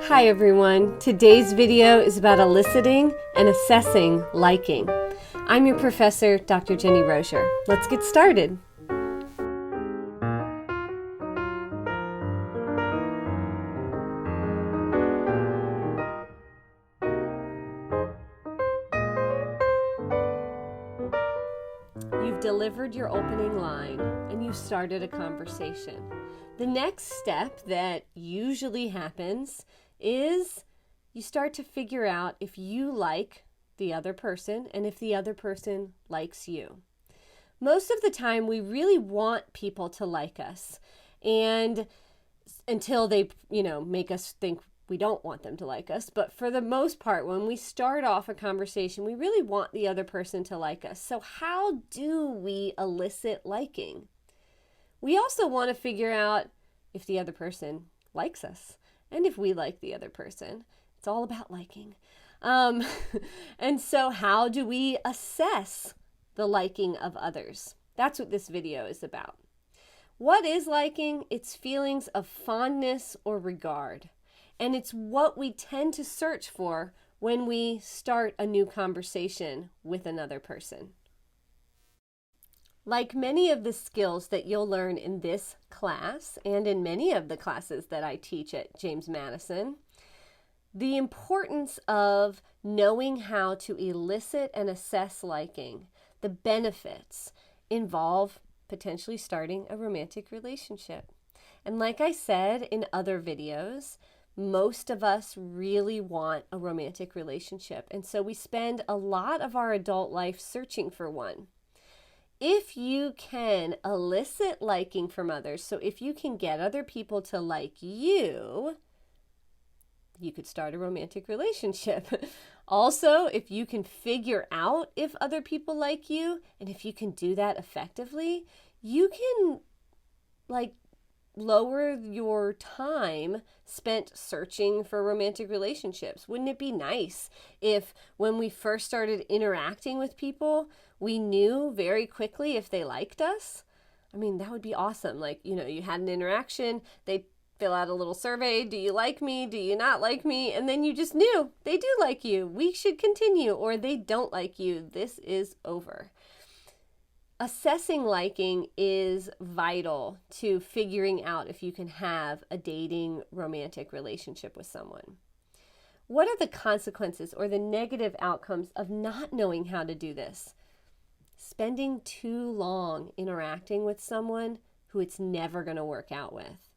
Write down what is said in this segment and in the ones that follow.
Hi everyone, today's video is about eliciting and assessing liking. I'm your professor, Dr. Jennie Rosier. Let's get started. You've delivered your opening line and you've started a conversation. The next step that usually happens is you start to figure out if you like the other person and if the other person likes you. Most of the time we really want people to like us, and until they, make us think we don't want them to like us. But for the most part, when we start off a conversation, we really want the other person to like us. So how do we elicit liking? We also want to figure out if the other person likes us and if we like the other person. It's all about liking. And so how do we assess the liking of others? That's what this video is about. What is liking? It's feelings of fondness or regard. And it's what we tend to search for when we start a new conversation with another person. Like many of the skills that you'll learn in this class and in many of the classes that I teach at James Madison, the importance of knowing how to elicit and assess liking, the benefits involve potentially starting a romantic relationship. And like I said in other videos, most of us really want a romantic relationship. And so we spend a lot of our adult life searching for one. If you can elicit liking from others, so if you can get other people to like you, you could start a romantic relationship. Also, if you can figure out if other people like you, and if you can do that effectively, you can lower your time spent searching for romantic relationships. Wouldn't it be nice if when we first started interacting with people, we knew very quickly if they liked us? I mean, that would be awesome. You had an interaction, they fill out a little survey. Do you like me? Do you not like me? And then you just knew they do like you. We should continue. Or they don't like you. This is over. Assessing liking is vital to figuring out if you can have a dating romantic relationship with someone. What are the consequences or the negative outcomes of not knowing how to do this? Spending too long interacting with someone who it's never going to work out with.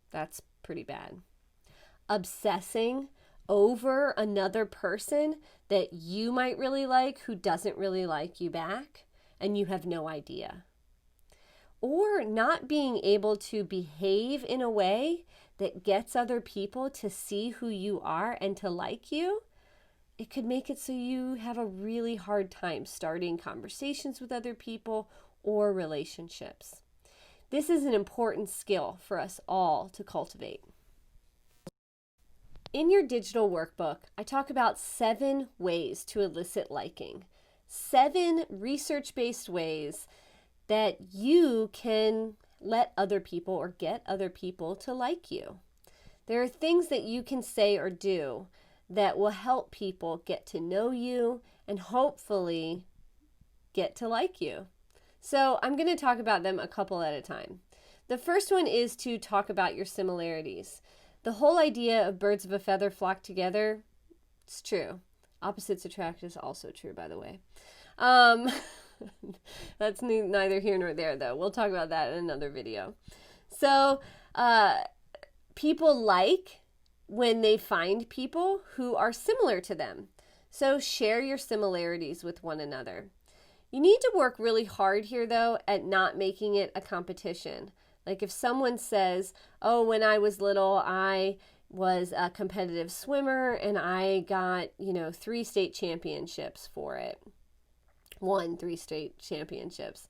That's pretty bad. Obsessing over another person that you might really like who doesn't really like you back, and you have no idea. Or not being able to behave in a way that gets other people to see who you are and to like you. It could make it so you have a really hard time starting conversations with other people or relationships. This is an important skill for us all to cultivate. In your digital workbook, I talk about 7 ways to elicit liking. 7 research-based ways that you can let other people or get other people to like you. There are things that you can say or do that will help people get to know you and hopefully get to like you. So I'm going to talk about them a couple at a time. The first one is to talk about your similarities. The whole idea of birds of a feather flock together, it's true. Opposites attract is also true, by the way. That's neither here nor there, though. We'll talk about that in another video. So people like when they find people who are similar to them. So share your similarities with one another. You need to work really hard here, though, at not making it a competition. Like if someone says, oh, when I was little, I was a competitive swimmer and I got, 3 state championships for it. Won 3 state championships.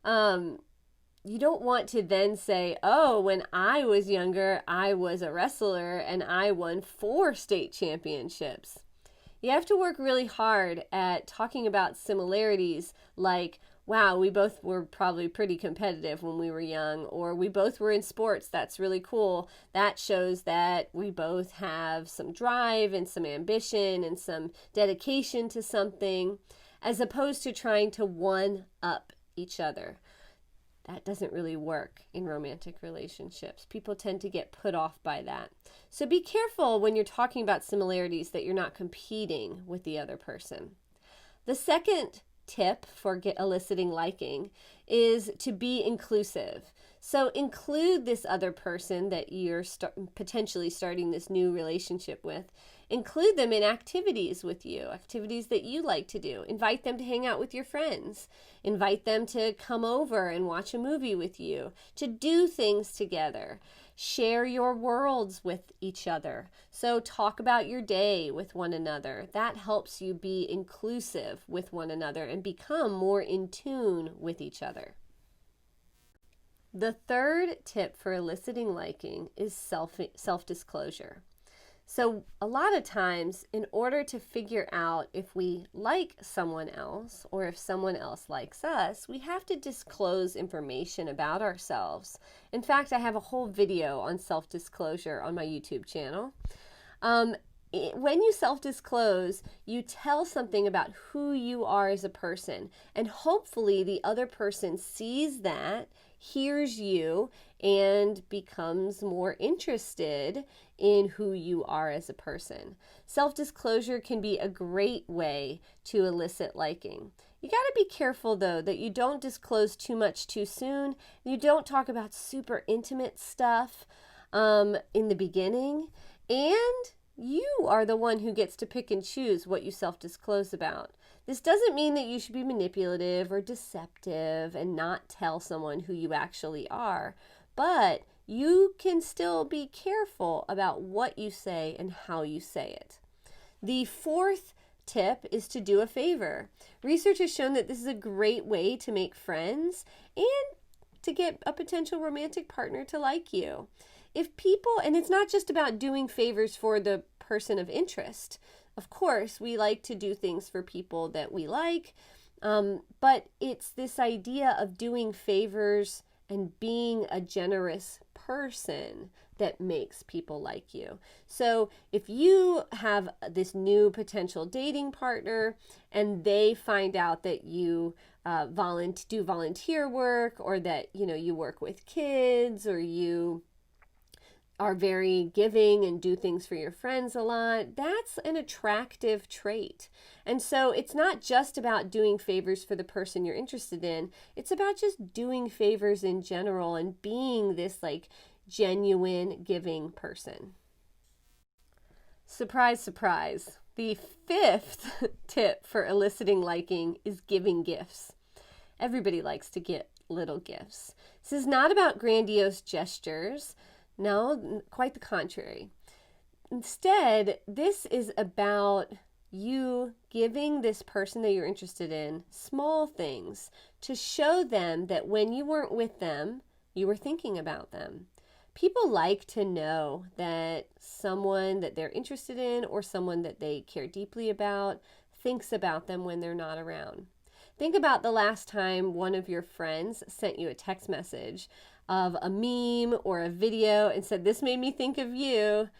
You don't want to then say, oh, when I was younger, I was a wrestler and I won 4 state championships. You have to work really hard at talking about similarities like wow, we both were probably pretty competitive when we were young, or we both were in sports. That's really cool. That shows that we both have some drive and some ambition and some dedication to something, as opposed to trying to one up each other. That doesn't really work in romantic relationships. People tend to get put off by that. So be careful when you're talking about similarities that you're not competing with the other person. The second tip for eliciting liking is to be inclusive. So include this other person that you're potentially starting this new relationship with. Include them in activities with you, activities that you like to do. Invite them to hang out with your friends. Invite them to come over and watch a movie with you, to do things together. Share your worlds with each other. So talk about your day with one another. That helps you be inclusive with one another and become more in tune with each other. The third tip for eliciting liking is self-disclosure. So a lot of times, in order to figure out if we like someone else or if someone else likes us, we have to disclose information about ourselves. In fact, I have a whole video on self-disclosure on my YouTube channel. When you self-disclose, you tell something about who you are as a person, and hopefully the other person sees that, hears you, and becomes more interested in who you are as a person. Self-disclosure can be a great way to elicit liking. You got to be careful, though, that you don't disclose too much too soon. You don't talk about super intimate stuff in the beginning, and you are the one who gets to pick and choose what you self-disclose about. This doesn't mean that you should be manipulative or deceptive and not tell someone who you actually are, but you can still be careful about what you say and how you say it. The fourth tip is to do a favor. Research has shown that this is a great way to make friends and to get a potential romantic partner to like you. If people, and it's not just about doing favors for the person of interest. Of course, we like to do things for people that we like, but it's this idea of doing favors and being a generous person that makes people like you. So if you have this new potential dating partner and they find out that you do volunteer work, or that you work with kids, or you are very giving and do things for your friends a lot, that's an attractive trait. And so it's not just about doing favors for the person you're interested in. It's about just doing favors in general and being this genuine giving person. Surprise, surprise. The fifth tip for eliciting liking is giving gifts. Everybody likes to get little gifts. This is not about grandiose gestures. No, quite the contrary. Instead, this is about you giving this person that you're interested in small things to show them that when you weren't with them, you were thinking about them. People like to know that someone that they're interested in or someone that they care deeply about thinks about them when they're not around. Think about the last time one of your friends sent you a text message of a meme or a video and said, "This made me think of you."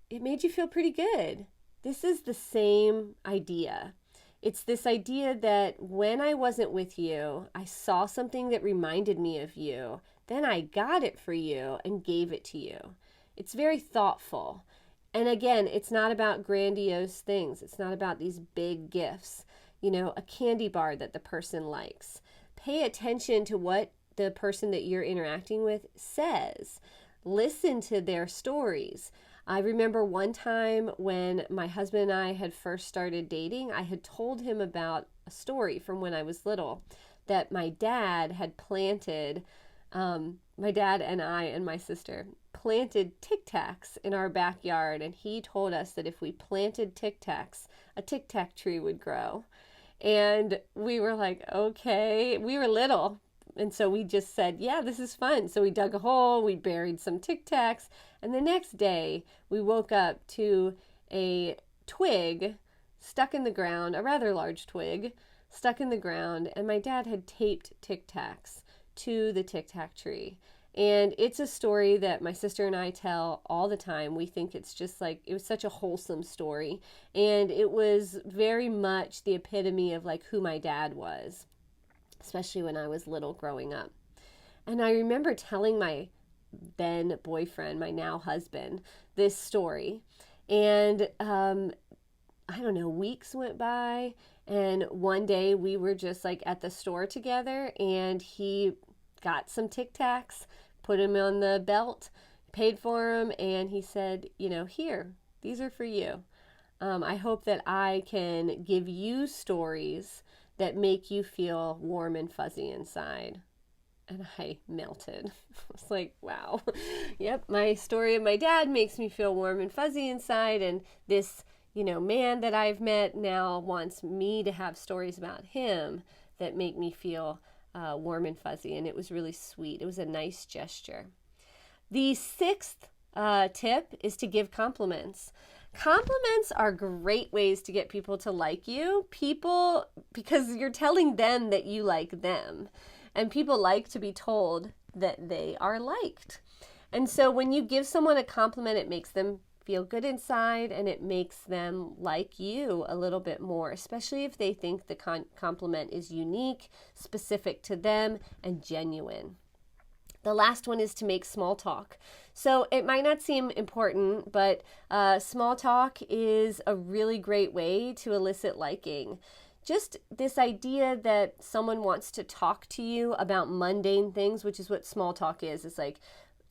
It made you feel pretty good. This is the same idea. It's this idea that when I wasn't with you, I saw something that reminded me of you. Then I got it for you and gave it to you. It's very thoughtful. And again, it's not about grandiose things. It's not about these big gifts. A candy bar that the person likes. Pay attention to what the person that you're interacting with says. Listen to their stories. I remember one time when my husband and I had first started dating, I had told him about a story from when I was little that my dad had planted, my dad and I and my sister planted Tic Tacs in our backyard, and he told us that if we planted Tic Tacs, a Tic Tac tree would grow. And we were like, okay, we were little. And so we just said, yeah, this is fun. So we dug a hole, we buried some Tic Tacs, and the next day we woke up to a twig stuck in the ground, a rather large twig, stuck in the ground, and my dad had taped Tic Tacs to the Tic Tac tree. And it's a story that my sister and I tell all the time. We think it's just like, it was such a wholesome story. And it was very much the epitome of like who my dad was, especially when I was little growing up. And I remember telling my then boyfriend, my now husband, this story. And I don't know, weeks went by. And one day we were just like at the store together, and he got some Tic Tacs, put him on the belt, paid for him, and he said, here, these are for you. I hope that I can give you stories that make you feel warm and fuzzy inside. And I melted. I was like, wow. Yep, my story of my dad makes me feel warm and fuzzy inside, and this, man that I've met now wants me to have stories about him that make me feel warm and fuzzy, and it was really sweet. It was a nice gesture. The sixth tip is to give compliments. Compliments are great ways to get people to like you. Because you're telling them that you like them, and people like to be told that they are liked. And so when you give someone a compliment, it makes them feel good inside, and it makes them like you a little bit more, especially if they think the compliment is unique, specific to them, and genuine. The last one is to make small talk. So it might not seem important, but small talk is a really great way to elicit liking. Just this idea that someone wants to talk to you about mundane things, which is what small talk is. It's like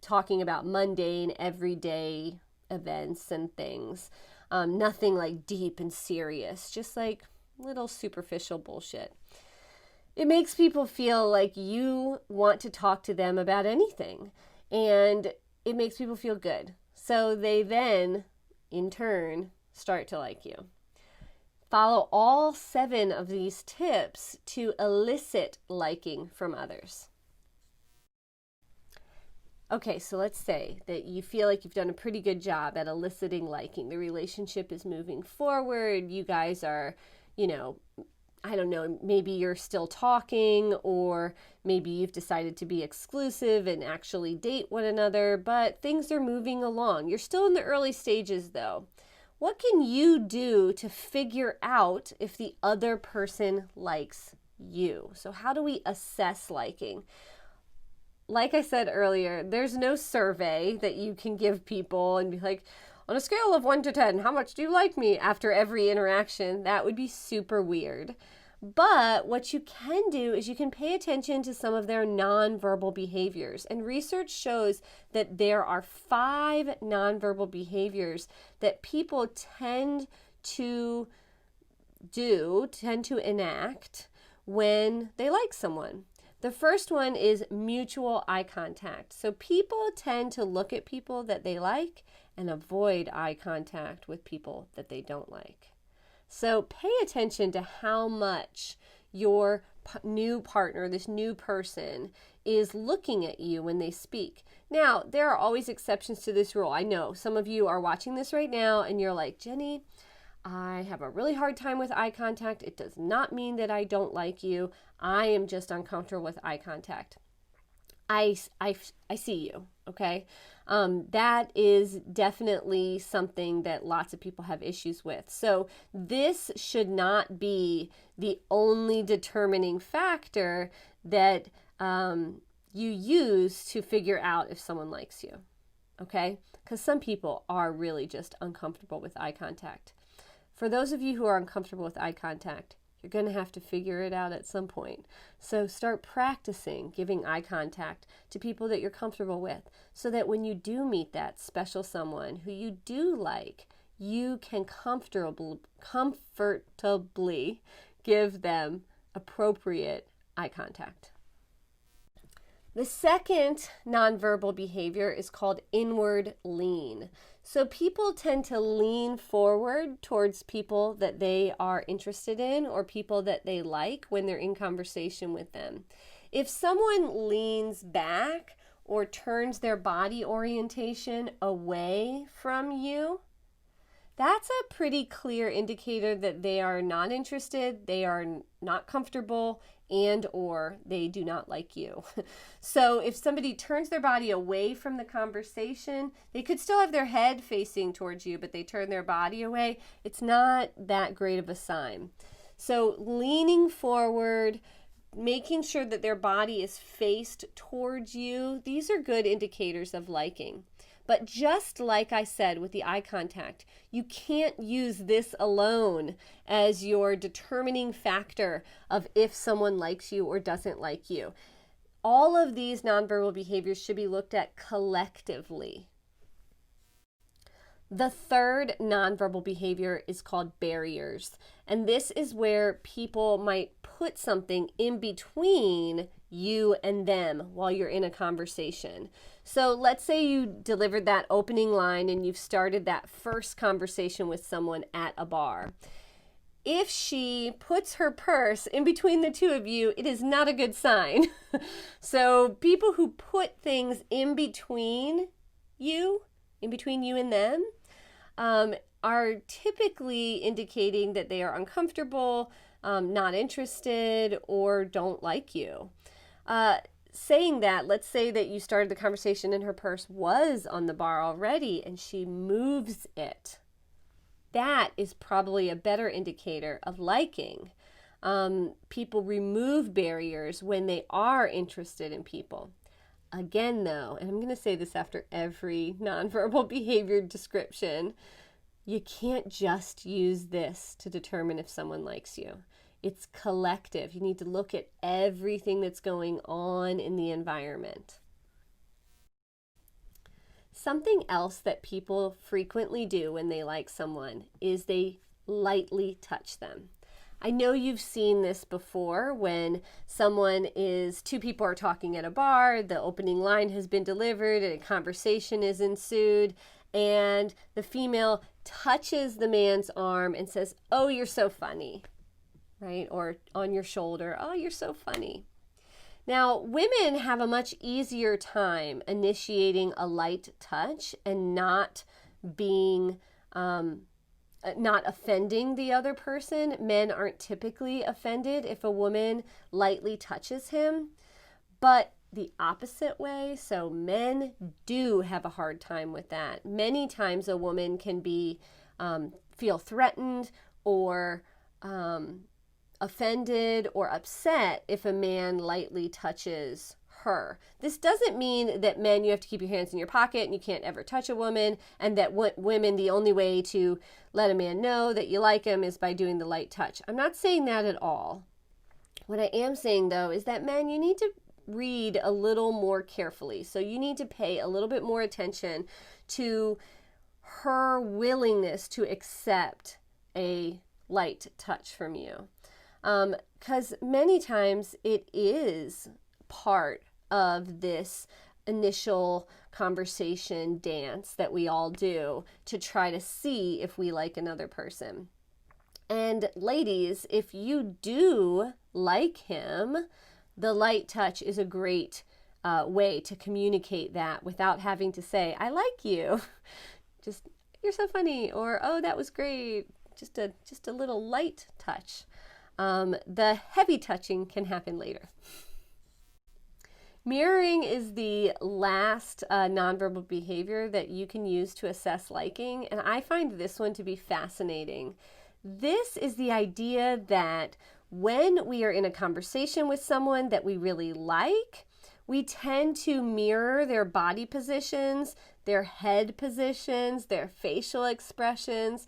talking about mundane, everyday events and things. Nothing like deep and serious, just like little superficial bullshit. It makes people feel like you want to talk to them about anything, and it makes people feel good. So they then, in turn, start to like you. Follow all 7 of these tips to elicit liking from others. Okay, so let's say that you feel like you've done a pretty good job at eliciting liking. The relationship is moving forward. You guys are, I don't know, maybe you're still talking, or maybe you've decided to be exclusive and actually date one another, but things are moving along. You're still in the early stages though. What can you do to figure out if the other person likes you? So how do we assess liking? Like I said earlier, there's no survey that you can give people and be like, on a scale of 1 to 10, how much do you like me after every interaction? That would be super weird. But what you can do is you can pay attention to some of their nonverbal behaviors. And research shows that there are 5 nonverbal behaviors that people tend to enact when they like someone. The first one is mutual eye contact. So people tend to look at people that they like and avoid eye contact with people that they don't like. So pay attention to how much your new partner, this new person, is looking at you when they speak. Now, there are always exceptions to this rule. I know some of you are watching this right now and you're like, Jennie, I have a really hard time with eye contact. It does not mean that I don't like you. I am just uncomfortable with eye contact. I see you, okay? That is definitely something that lots of people have issues with. So this should not be the only determining factor that you use to figure out if someone likes you, okay? Because some people are really just uncomfortable with eye contact. For those of you who are uncomfortable with eye contact, you're going to have to figure it out at some point. So start practicing giving eye contact to people that you're comfortable with, so that when you do meet that special someone who you do like, you can comfortably give them appropriate eye contact. The second nonverbal behavior is called inward lean. So people tend to lean forward towards people that they are interested in or people that they like when they're in conversation with them. If someone leans back or turns their body orientation away from you, that's a pretty clear indicator that they are not interested, they are not comfortable, and or they do not like you. So if somebody turns their body away from the conversation, they could still have their head facing towards you, but they turn their body away, it's not that great of a sign. So leaning forward, making sure that their body is faced towards you, these are good indicators of liking. But just like I said with the eye contact, you can't use this alone as your determining factor of if someone likes you or doesn't like you. All of these nonverbal behaviors should be looked at collectively. The third nonverbal behavior is called barriers, and this is where people might put something in between you and them while you're in a conversation. So let's say you delivered that opening line and you've started that first conversation with someone at a bar. If she puts her purse in between the two of you, it is not a good sign. So people who put things in between you and them, are typically indicating that they are uncomfortable, not interested, or don't like you. Saying that, let's say that you started the conversation and her purse was on the bar already and she moves it. That is probably a better indicator of liking. People remove barriers when they are interested in people. Again, though, and I'm going to say this after every nonverbal behavior description, you can't just use this to determine if someone likes you. It's collective. You need to look at everything that's going on in the environment. Something else that people frequently do when they like someone is they lightly touch them. I know you've seen this before when two people are talking at a bar, the opening line has been delivered and a conversation is ensued, and the female touches the man's arm and says, "Oh, you're so funny," right? Or on your shoulder, "Oh, you're so funny." Now, women have a much easier time initiating a light touch and not offending the other person. Men aren't typically offended if a woman lightly touches him, but the opposite way, so men do have a hard time with that. Many times a woman can feel threatened or offended or upset if a man lightly touches her. This doesn't mean that men, you have to keep your hands in your pocket and you can't ever touch a woman, and that women, the only way to let a man know that you like him is by doing the light touch. I'm not saying that at all. What I am saying, though, is that men, you need to read a little more carefully. So you need to pay a little bit more attention to her willingness to accept a light touch from you. Because many times it is part of this initial conversation dance that we all do to try to see if we like another person. And ladies, if you do like him, the light touch is a great way to communicate that without having to say, "I like you." Just, "You're so funny," or "Oh, that was great." Just a little light touch. The heavy touching can happen later. Mirroring is the last nonverbal behavior that you can use to assess liking, and I find this one to be fascinating. This is the idea that when we are in a conversation with someone that we really like, we tend to mirror their body positions, their head positions, their facial expressions.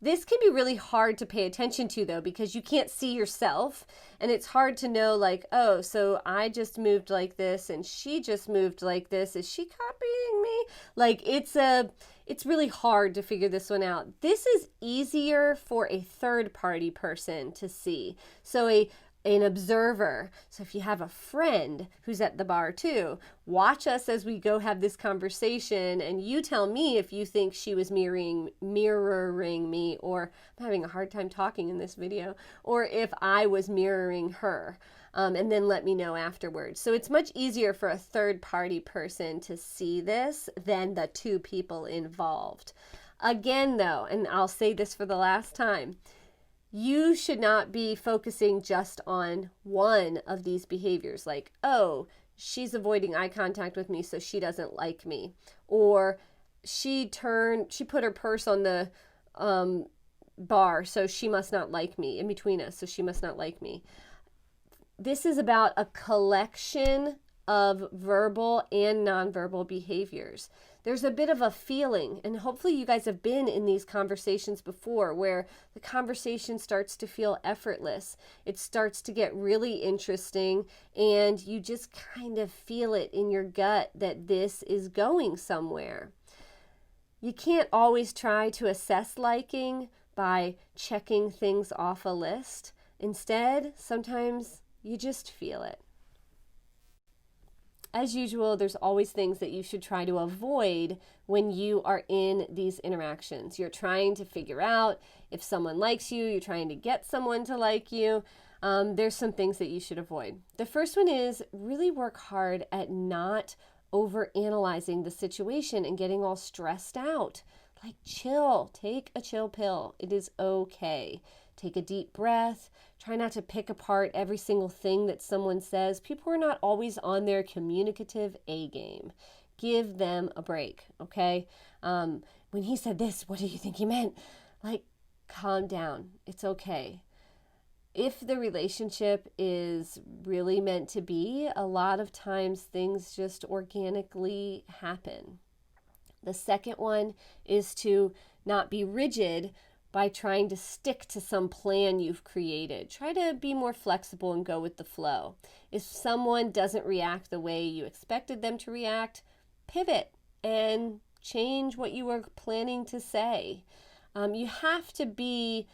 This can be really hard to pay attention to, though, because you can't see yourself, and it's hard to know, like, oh, so I just moved like this and she just moved like this. Is she copying me? Like, it's really hard to figure this one out. This is easier for a third-party person to see. So an observer. So if you have a friend who's at the bar too, watch us as we go have this conversation, and you tell me if you think she was mirroring me, or I'm having a hard time talking in this video, or if I was mirroring her, and then let me know afterwards. So it's much easier for a third party person to see this than the two people involved. Again, though, and I'll say this for the last time, you should not be focusing just on one of these behaviors, like, oh, she's avoiding eye contact with me, so she doesn't like me. Or she put her purse on the bar, so she must not like me, in between us, so she must not like me. This is about a collection of verbal and nonverbal behaviors. There's a bit of a feeling, and hopefully you guys have been in these conversations before, where the conversation starts to feel effortless. It starts to get really interesting, and you just kind of feel it in your gut that this is going somewhere. You can't always try to assess liking by checking things off a list. Instead, sometimes you just feel it. As usual, there's always things that you should try to avoid when you are in these interactions. You're trying to figure out if someone likes you, you're trying to get someone to like you. There's some things that you should avoid. The first one is really work hard at not overanalyzing the situation and getting all stressed out. Like, chill, take a chill pill. It is okay. Take a deep breath. Try not to pick apart every single thing that someone says. People are not always on their communicative A game. Give them a break, okay? When he said this, what do you think he meant? Like, calm down. It's okay. If the relationship is really meant to be, a lot of times things just organically happen. The second one is to not be rigid by trying to stick to some plan you've created. Try to be more flexible and go with the flow. If someone doesn't react the way you expected them to react, pivot and change what you were planning to say. You have to be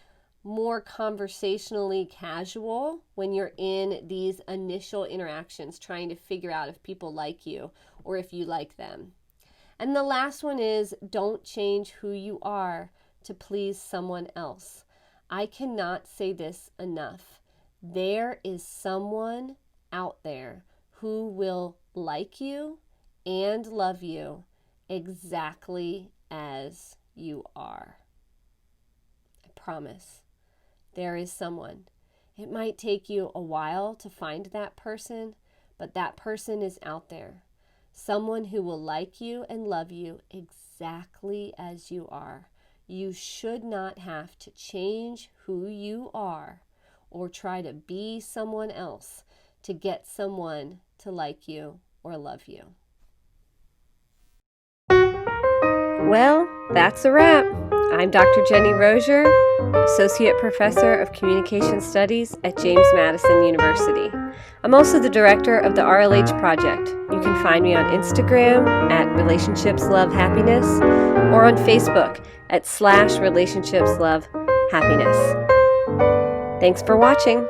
more conversationally casual when you're in these initial interactions, trying to figure out if people like you or if you like them. And the last one is, don't change who you are to please someone else. I cannot say this enough. There is someone out there who will like you and love you exactly as you are. I promise. There is someone. It might take you a while to find that person, but that person is out there. Someone who will like you and love you exactly as you are. You should not have to change who you are or try to be someone else to get someone to like you or love you. Well, that's a wrap. I'm Dr. Jennie Rosier, Associate Professor of Communication Studies at James Madison University. I'm also the director of the RLH Project. You can find me on Instagram at Relationships Love Happiness or on Facebook at /Relationships Love Happiness. Thanks for watching.